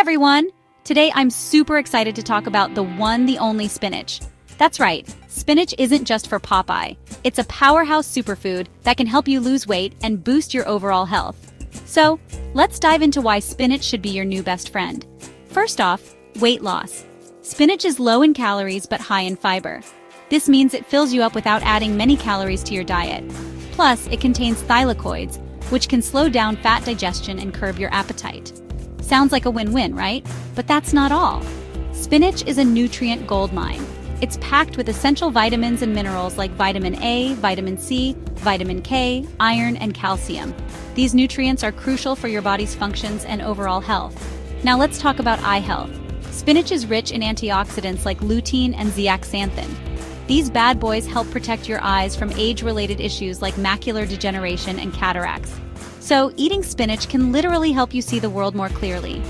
everyone! Today I'm super excited to talk about the one, the only spinach. That's right, spinach isn't just for Popeye. It's a powerhouse superfood that can help you lose weight and boost your overall health. So, let's dive into why spinach should be your new best friend. First off, weight loss. Spinach is low in calories but high in fiber. This means it fills you up without adding many calories to your diet. Plus, it contains thylakoids, which can slow down fat digestion and curb your appetite. Sounds like a win-win, right? But that's not all. Spinach is a nutrient goldmine. It's packed with essential vitamins and minerals like vitamin A, vitamin C, vitamin K, iron, and calcium. These nutrients are crucial for your body's functions and overall health. Now let's talk about eye health. Spinach is rich in antioxidants like lutein and zeaxanthin. These bad boys help protect your eyes from age-related issues like macular degeneration and cataracts. So, eating spinach can literally help you see the world more clearly.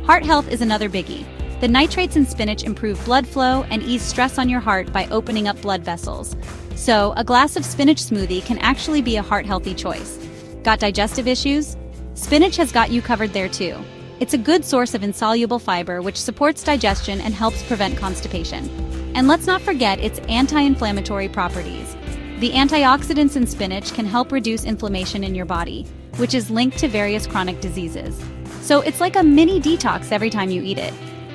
Heart health is another biggie. The nitrates in spinach improve blood flow and ease stress on your heart by opening up blood vessels. So, a glass of spinach smoothie can actually be a heart-healthy choice. Got digestive issues? Spinach has got you covered there too. It's a good source of insoluble fiber which supports digestion and helps prevent constipation. And let's not forget its anti-inflammatory properties. The antioxidants in spinach can help reduce inflammation in your body, which is linked to various chronic diseases. So it's like a mini detox every time you eat it.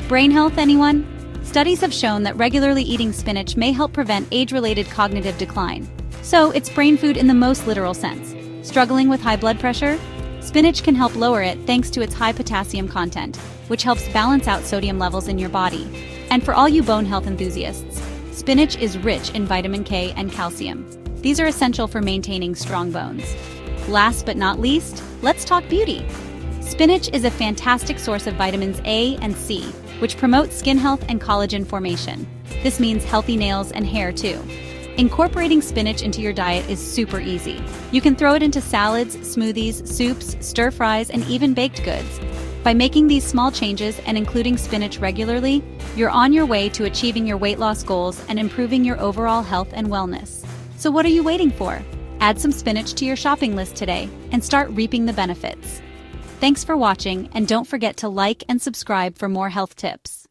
Brain health, anyone? Studies have shown that regularly eating spinach may help prevent age-related cognitive decline. So it's brain food in the most literal sense. Struggling with high blood pressure? Spinach can help lower it thanks to its high potassium content, which helps balance out sodium levels in your body. And for all you bone health enthusiasts, spinach is rich in vitamin K and calcium. These are essential for maintaining strong bones. Last but not least, let's talk beauty. Spinach is a fantastic source of vitamins A and C, which promote skin health and collagen formation. This means healthy nails and hair too. Incorporating spinach into your diet is super easy. You can throw it into salads, smoothies, soups, stir-fries, and even baked goods. By making these small changes and including spinach regularly, you're on your way to achieving your weight loss goals and improving your overall health and wellness. So what are you waiting for? Add some spinach to your shopping list today and start reaping the benefits. Thanks for watching, and don't forget to like and subscribe for more health tips.